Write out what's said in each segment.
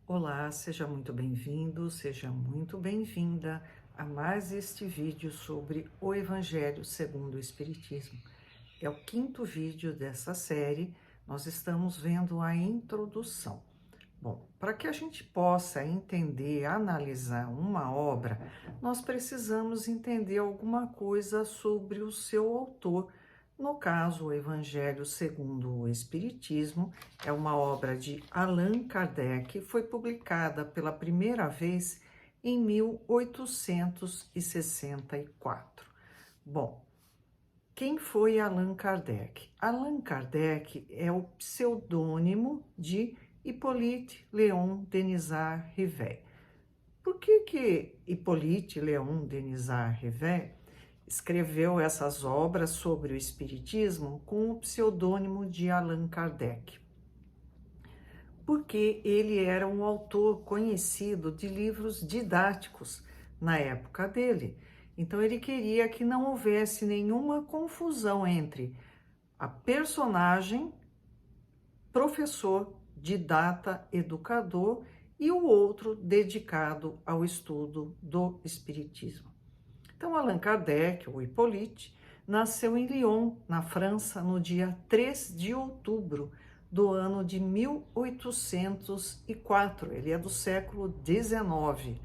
Olá, seja muito bem-vindo, seja muito bem-vinda a mais este vídeo sobre o Evangelho segundo o Espiritismo. É o quinto vídeo dessa série, nós estamos vendo a introdução. Bom, para que a gente possa entender, analisar uma obra, nós precisamos entender alguma coisa sobre o seu autor. No caso, o Evangelho segundo o Espiritismo é uma obra de Allan Kardec, foi publicada pela primeira vez em 1864. Bom, quem foi Allan Kardec? Allan Kardec é o pseudônimo de Hippolyte Léon Denisard Rivet. Por que Hippolyte Léon Denisard Rivet escreveu essas obras sobre o Espiritismo com o pseudônimo de Allan Kardec? Porque ele era um autor conhecido de livros didáticos na época dele. Então ele queria que não houvesse nenhuma confusão entre a personagem, professor, didata, educador e o outro dedicado ao estudo do Espiritismo. Então, Allan Kardec, ou Hippolyte, nasceu em Lyon, na França, no dia 3 de outubro do ano de 1804. Ele é do século XIX.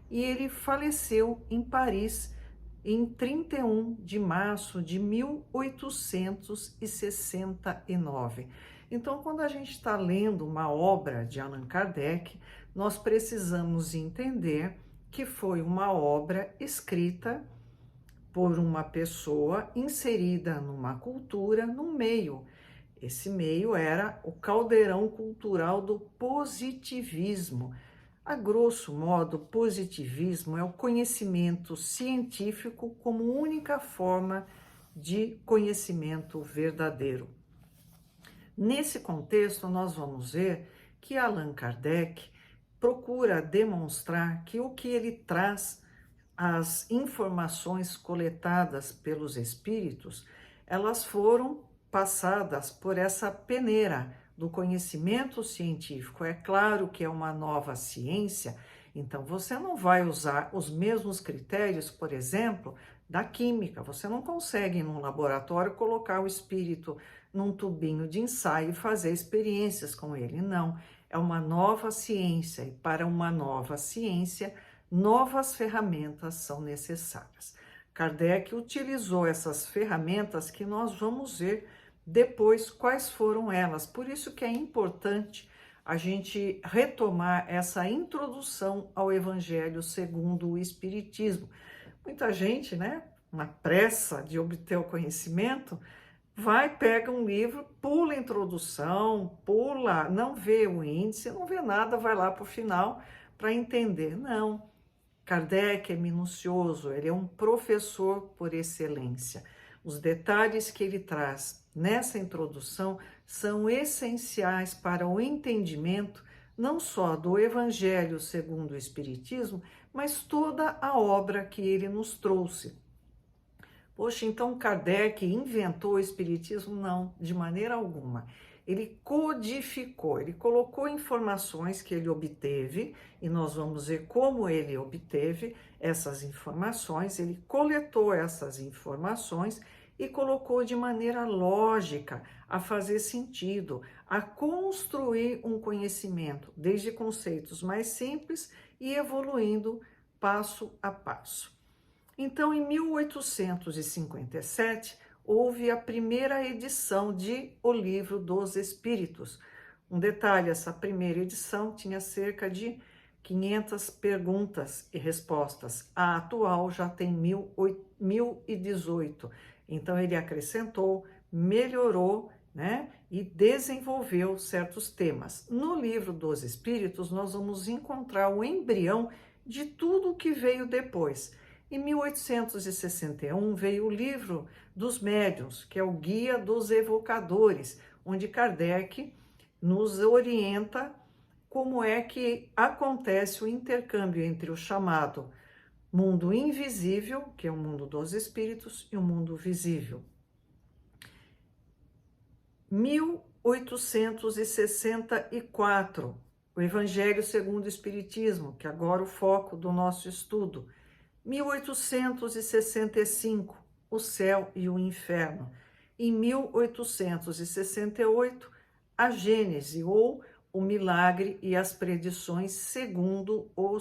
E ele faleceu em Paris em 31 de março de 1869. Então, quando a gente está lendo uma obra de Allan Kardec, nós precisamos entender que foi uma obra escrita por uma pessoa inserida numa cultura, num meio. Esse meio era o caldeirão cultural do positivismo. A grosso modo, positivismo é o conhecimento científico como única forma de conhecimento verdadeiro. Nesse contexto, nós vamos ver que Allan Kardec procura demonstrar que o que ele traz, as informações coletadas pelos espíritos, elas foram passadas por essa peneira do conhecimento científico. É claro que é uma nova ciência, então você não vai usar os mesmos critérios, por exemplo, da química. Você não consegue, num laboratório, colocar o espírito num tubinho de ensaio e fazer experiências com ele. Não, é uma nova ciência, e para uma nova ciência, novas ferramentas são necessárias. Kardec utilizou essas ferramentas que nós vamos ver depois quais foram elas. Por isso que é importante a gente retomar essa introdução ao Evangelho segundo o Espiritismo. Muita gente, né, na pressa de obter o conhecimento, vai, pega um livro, pula a introdução, pula, não vê o índice, não vê nada, vai lá para o final para entender. Não, Kardec é minucioso, ele é um professor por excelência. Os detalhes que ele traz nessa introdução são essenciais para o entendimento não só do Evangelho segundo o Espiritismo, mas toda a obra que ele nos trouxe. Poxa, então Kardec inventou o Espiritismo? Não, de maneira alguma. Ele codificou, ele colocou informações que ele obteve, e nós vamos ver como ele obteve essas informações, ele coletou essas informações e colocou de maneira lógica, a fazer sentido, a construir um conhecimento, desde conceitos mais simples e evoluindo passo a passo. Então, em 1857, houve a primeira edição de O Livro dos Espíritos. Um detalhe, essa primeira edição tinha cerca de 500 perguntas e respostas. A atual já tem 1018. Então, ele acrescentou, melhorou, né, e desenvolveu certos temas. No Livro dos Espíritos, nós vamos encontrar o embrião de tudo o que veio depois. Em 1861 veio o Livro dos Médiuns, que é o Guia dos Evocadores, onde Kardec nos orienta como é que acontece o intercâmbio entre o chamado mundo invisível, que é o mundo dos espíritos, e o mundo visível. 1864 o Evangelho segundo o Espiritismo, que agora é o foco do nosso estudo. 1865, o céu e o inferno. Em 1868, a Gênese, ou o milagre e as predições segundo o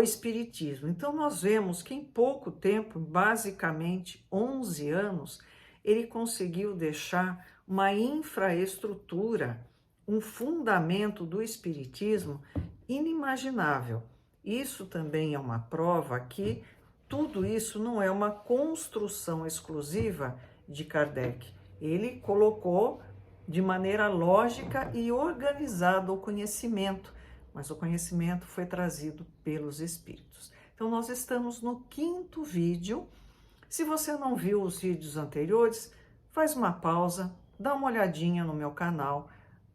Espiritismo. Então, nós vemos que em pouco tempo, basicamente 11 anos, ele conseguiu deixar uma infraestrutura, um fundamento do Espiritismo inimaginável. Isso também é uma prova que tudo isso não é uma construção exclusiva de Kardec. Ele colocou de maneira lógica e organizada o conhecimento, mas o conhecimento foi trazido pelos espíritos. Então, nós estamos no 5º vídeo. Se você não viu os vídeos anteriores, faz uma pausa, dá uma olhadinha no meu canal,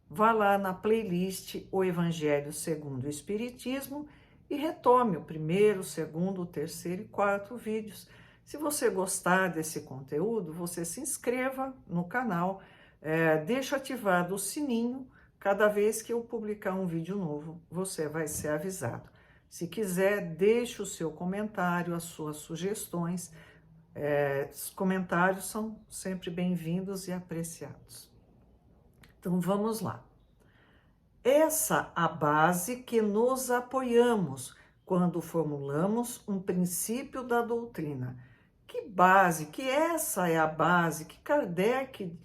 vá lá na playlist O Evangelho segundo o Espiritismo e retome o 1º, 2º, 3º e 4º vídeos. Se você gostar desse conteúdo, você se inscreva no canal, deixa ativado o sininho. Cada vez que eu publicar um vídeo novo, você vai ser avisado. Se quiser, deixe o seu comentário, as suas sugestões. Os comentários são sempre bem-vindos e apreciados. Então, vamos lá. Essa a base que nos apoiamos quando formulamos um princípio da doutrina. Que base? Que essa é a base que Kardec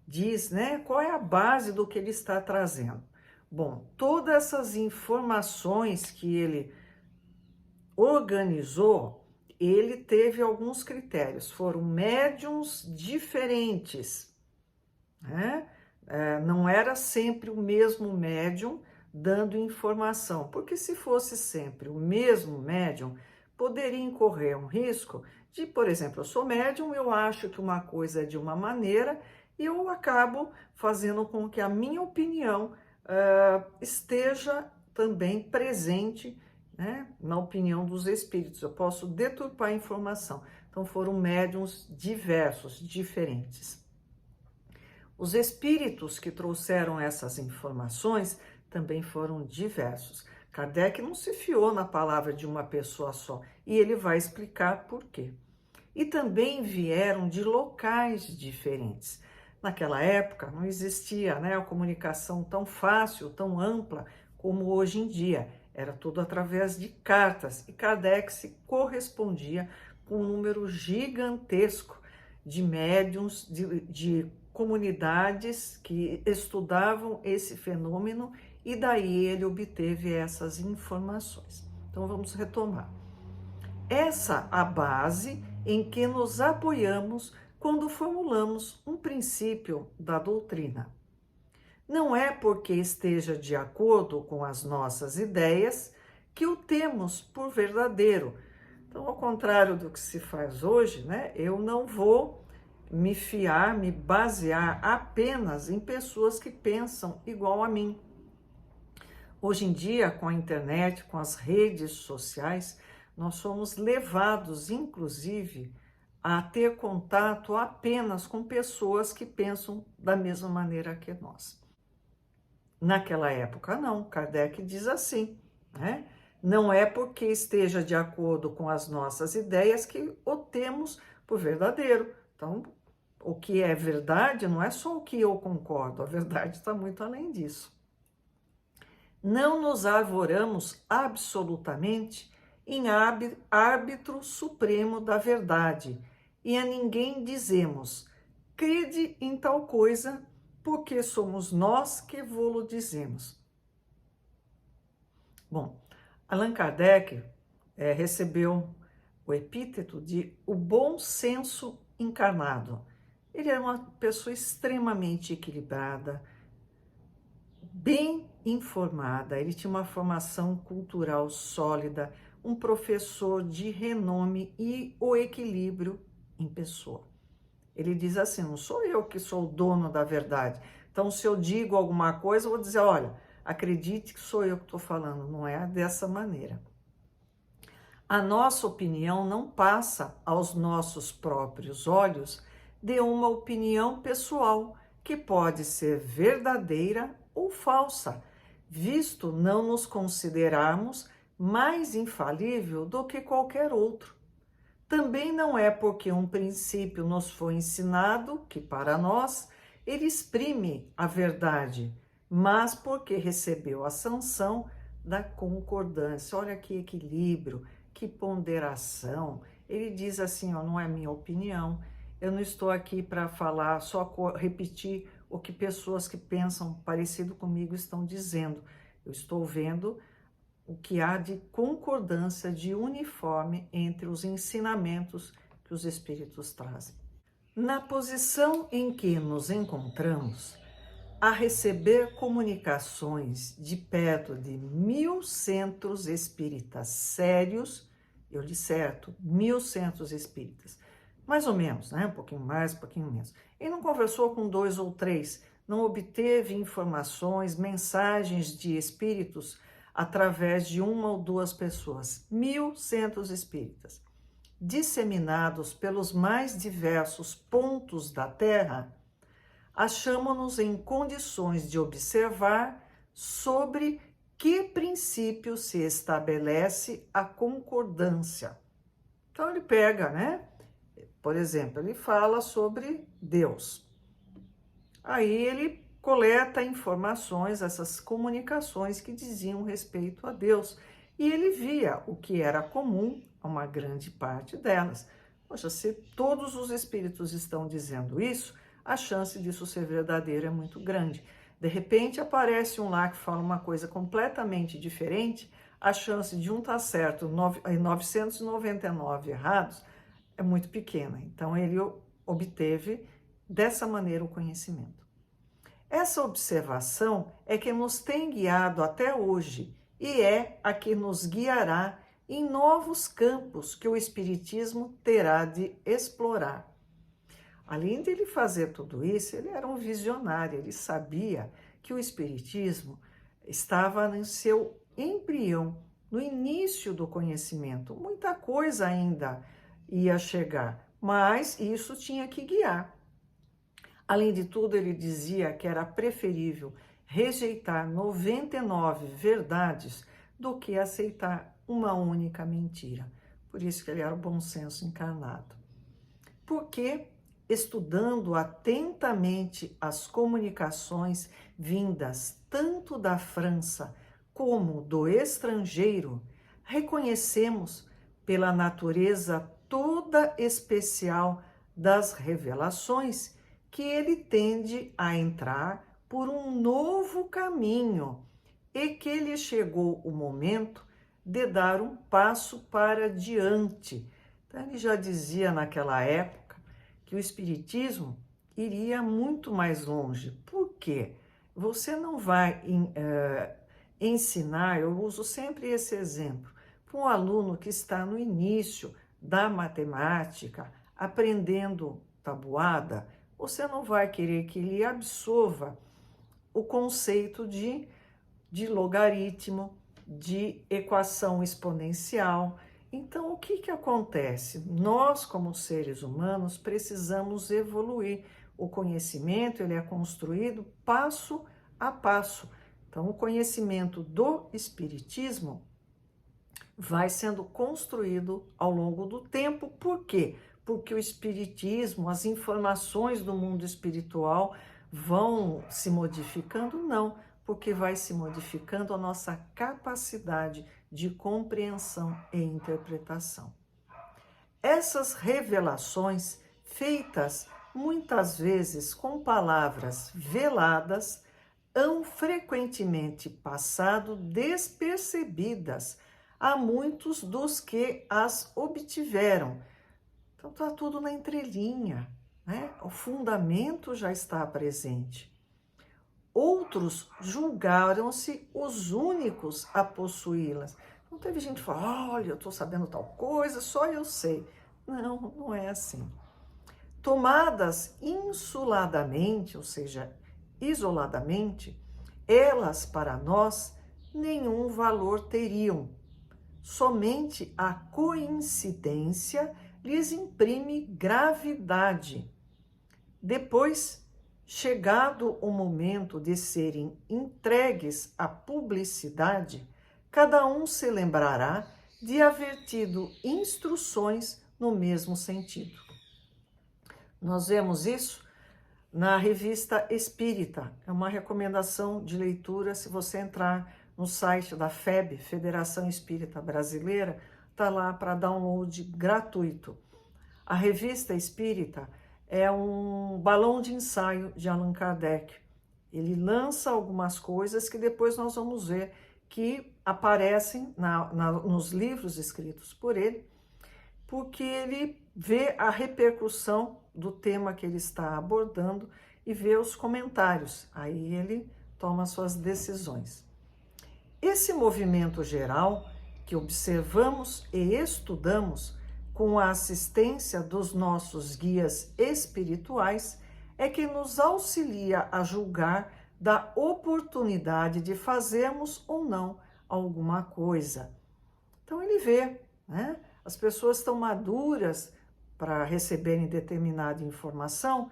diz, né? Qual é a base do que ele está trazendo? Bom, todas essas informações que ele organizou, ele teve alguns critérios, foram médiums diferentes, né? Não era sempre o mesmo médium dando informação, porque se fosse sempre o mesmo médium, poderia incorrer um risco de, por exemplo, eu sou médium, eu acho que uma coisa é de uma maneira e eu acabo fazendo com que a minha opinião esteja também presente, né, na opinião dos espíritos. Eu posso deturpar a informação. Então, foram médiums diversos, diferentes. Os espíritos que trouxeram essas informações também foram diversos. Kardec não se fiou na palavra de uma pessoa só, e ele vai explicar por quê. E também vieram de locais diferentes. Naquela época não existia, né, a comunicação tão fácil, tão ampla como hoje em dia. Era tudo através de cartas, e Kardec se correspondia com um número gigantesco de médiums, de comunidades que estudavam esse fenômeno, e daí ele obteve essas informações. Então vamos retomar. Essa a base em que nos apoiamos quando formulamos um princípio da doutrina. Não é porque esteja de acordo com as nossas ideias que o temos por verdadeiro. Então, ao contrário do que se faz hoje, né, eu não vou me fiar, me basear apenas em pessoas que pensam igual a mim. Hoje em dia, com a internet, com as redes sociais, nós somos levados, inclusive, a ter contato apenas com pessoas que pensam da mesma maneira que nós. Naquela época, não. Kardec diz assim, né? Não é porque esteja de acordo com as nossas ideias que o temos por verdadeiro. Então, o que é verdade não é só o que eu concordo, a verdade está muito além disso. Não nos arvoramos absolutamente em árbitro supremo da verdade, e a ninguém dizemos, crede em tal coisa, porque somos nós que vô-lo dizemos. Bom, Allan Kardec recebeu o epíteto de o bom senso encarnado. Ele era uma pessoa extremamente equilibrada, bem informada, ele tinha uma formação cultural sólida, um professor de renome e o equilíbrio em pessoa. Ele diz assim, não sou eu que sou o dono da verdade, então se eu digo alguma coisa, eu vou dizer, olha, acredite que sou eu que estou falando, não é dessa maneira. A nossa opinião não passa aos nossos próprios olhos de uma opinião pessoal, que pode ser verdadeira ou falsa, visto não nos considerarmos mais infalível do que qualquer outro. Também não é porque um princípio nos foi ensinado que, para nós, ele exprime a verdade, mas porque recebeu a sanção da concordância. Olha que equilíbrio, que ponderação. Ele diz assim, ó, não é minha opinião, eu não estou aqui para falar, só repetir o que pessoas que pensam parecido comigo estão dizendo. Eu estou vendo o que há de concordância, de uniforme entre os ensinamentos que os espíritos trazem. Na posição em que nos encontramos, a receber comunicações de perto de 1000 centros espíritas sérios, eu li certo, 1000 centros espíritas, mais ou menos, né? Um pouquinho mais, um pouquinho menos. Ele não conversou com 2 ou 3, não obteve informações, mensagens de espíritos através de 1 ou 2 pessoas. 1000 centros espíritas, disseminados pelos mais diversos pontos da Terra, achamos-nos em condições de observar sobre que princípio se estabelece a concordância. Então ele pega, né? Por exemplo, ele fala sobre Deus. Aí ele coleta informações, essas comunicações que diziam respeito a Deus. E ele via o que era comum a uma grande parte delas. Poxa, se todos os espíritos estão dizendo isso, a chance disso ser verdadeiro é muito grande. De repente aparece um lá que fala uma coisa completamente diferente, a chance de um estar certo e 999 errados é muito pequena. Então ele obteve dessa maneira o conhecimento. Essa observação é que nos tem guiado até hoje e é a que nos guiará em novos campos que o Espiritismo terá de explorar. Além de ele fazer tudo isso, ele era um visionário, ele sabia que o Espiritismo estava no seu embrião, no início do conhecimento. Muita coisa ainda ia chegar, mas isso tinha que guiar. Além de tudo, ele dizia que era preferível rejeitar 99 verdades do que aceitar uma única mentira. Por isso que ele era o bom senso encarnado. Porque, estudando atentamente as comunicações vindas tanto da França como do estrangeiro, reconhecemos pela natureza toda especial das revelações que ele tende a entrar por um novo caminho e que lhe chegou o momento de dar um passo para diante. Então, ele já dizia naquela época que o Espiritismo iria muito mais longe. Por quê? Você não vai ensinar, eu uso sempre esse exemplo, para um aluno que está no início da matemática, aprendendo tabuada, você não vai querer que ele absorva o conceito de logaritmo, de equação exponencial. Então, o que acontece? Nós, como seres humanos, precisamos evoluir. O conhecimento ele é construído passo a passo. Então, o conhecimento do Espiritismo vai sendo construído ao longo do tempo. Por quê? Porque o Espiritismo, as informações do mundo espiritual vão se modificando? Não, porque vai se modificando a nossa capacidade de compreensão e interpretação. Essas revelações, feitas muitas vezes com palavras veladas, hão frequentemente passado despercebidas a muitos dos que as obtiveram. Então está tudo na entrelinha, né? O fundamento já está presente. Outros julgaram-se os únicos a possuí-las. Não teve gente que falou, olha, eu estou sabendo tal coisa, só eu sei. Não, não é assim. Tomadas insuladamente, ou seja, isoladamente, elas para nós nenhum valor teriam. Somente a coincidência lhes imprime gravidade. Depois, chegado o momento de serem entregues à publicidade, cada um se lembrará de haver tido instruções no mesmo sentido. Nós vemos isso na Revista Espírita. É uma recomendação de leitura. Se você entrar no site da FEB, Federação Espírita Brasileira, está lá para download gratuito. A Revista Espírita é um balão de ensaio de Allan Kardec. Ele lança algumas coisas que depois nós vamos ver que aparecem nos livros escritos por ele, porque ele vê a repercussão do tema que ele está abordando e vê os comentários. Aí ele toma suas decisões. Esse movimento geral que observamos e estudamos com a assistência dos nossos guias espirituais é que nos auxilia a julgar da oportunidade de fazermos ou não alguma coisa. Então ele vê, né? As pessoas estão maduras para receberem determinada informação,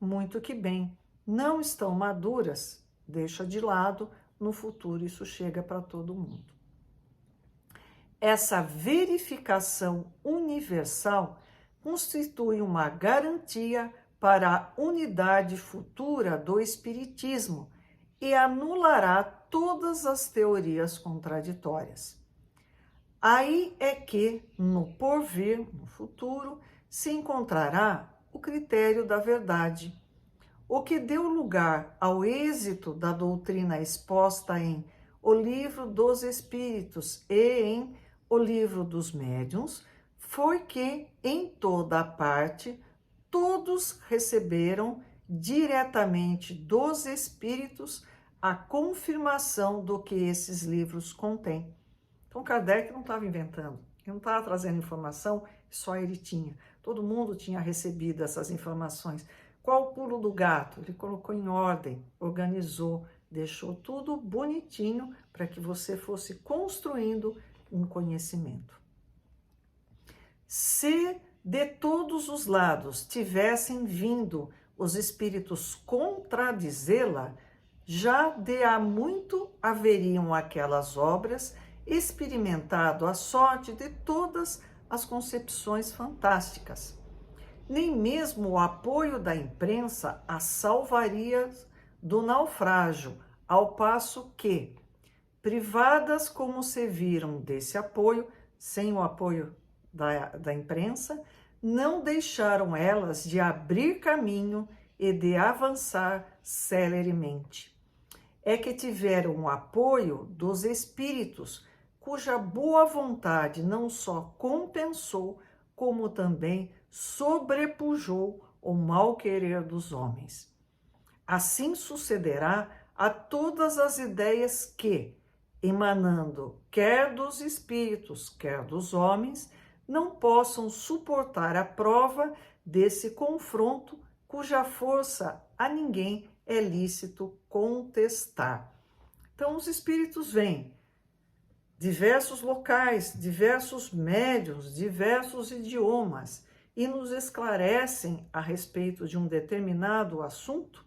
muito que bem. Não estão maduras, deixa de lado, no futuro isso chega para todo mundo. Essa verificação universal constitui uma garantia para a unidade futura do Espiritismo e anulará todas as teorias contraditórias. Aí é que, no porvir, no futuro, se encontrará o critério da verdade, o que deu lugar ao êxito da doutrina exposta em O Livro dos Espíritos e em O Livro dos Médiuns, foi que, em toda a parte, todos receberam diretamente dos Espíritos a confirmação do que esses livros contêm. Então, Kardec não estava inventando, ele não estava trazendo informação que só ele tinha. Todo mundo tinha recebido essas informações. Qual o pulo do gato? Ele colocou em ordem, organizou, deixou tudo bonitinho para que você fosse construindo um conhecimento. Se de todos os lados tivessem vindo os espíritos contradizê-la, já de há muito haveriam aquelas obras experimentado a sorte de todas as concepções fantásticas. Nem mesmo o apoio da imprensa a salvaria do naufrágio, ao passo que, privadas como se viram desse apoio, sem o apoio da imprensa, não deixaram elas de abrir caminho e de avançar celeremente. É que tiveram o apoio dos espíritos, cuja boa vontade não só compensou, como também sobrepujou o mau querer dos homens. Assim sucederá a todas as ideias que, emanando quer dos espíritos, quer dos homens, não possam suportar a prova desse confronto, cuja força a ninguém é lícito contestar. Então, os espíritos vêm, diversos locais, diversos médiuns, diversos idiomas, e nos esclarecem a respeito de um determinado assunto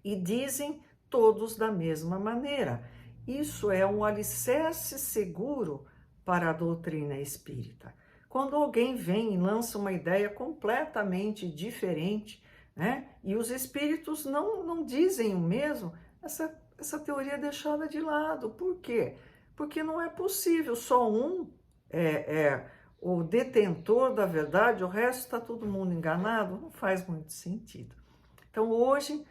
e dizem todos da mesma maneira. Isso é um alicerce seguro para a doutrina espírita. Quando alguém vem e lança uma ideia completamente diferente, né, e os espíritos não dizem o mesmo, essa teoria é deixada de lado. Por quê? Porque não é possível, só um é o detentor da verdade, o resto está todo mundo enganado, não faz muito sentido. Então hoje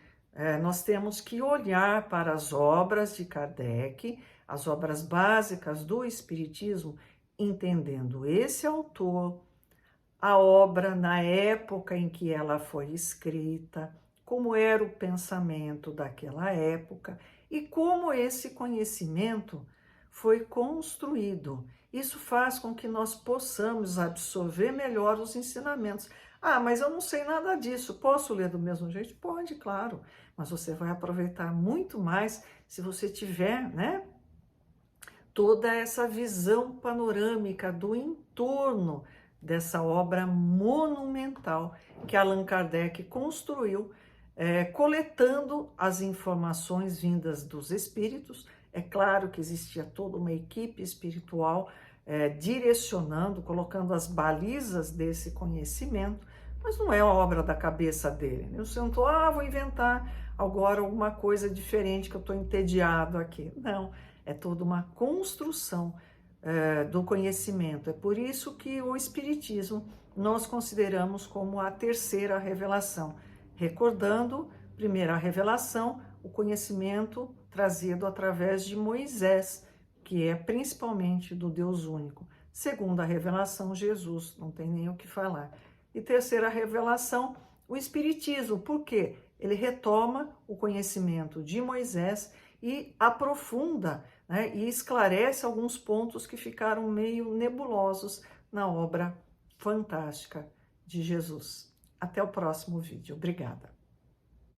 nós temos que olhar para as obras de Kardec, as obras básicas do Espiritismo, entendendo esse autor, a obra na época em que ela foi escrita, como era o pensamento daquela época e como esse conhecimento foi construído. Isso faz com que nós possamos absorver melhor os ensinamentos. Ah, mas eu não sei nada disso, posso ler do mesmo jeito? Pode, claro, mas você vai aproveitar muito mais se você tiver, né, toda essa visão panorâmica do entorno dessa obra monumental que Allan Kardec construiu coletando as informações vindas dos espíritos. É claro que existia toda uma equipe espiritual direcionando, colocando as balizas desse conhecimento, mas não é obra da cabeça dele. Eu sentou, vou inventar agora alguma coisa diferente que eu estou entediado aqui. Não, é toda uma construção do conhecimento. É por isso que o Espiritismo nós consideramos como a terceira revelação. Recordando, primeira revelação, o conhecimento trazido através de Moisés, que é principalmente do Deus único. Segunda revelação, Jesus, não tem nem o que falar. E terceira revelação, o Espiritismo. Por quê? Ele retoma o conhecimento de Moisés e aprofunda, né, e esclarece alguns pontos que ficaram meio nebulosos na obra fantástica de Jesus. Até o próximo vídeo. Obrigada.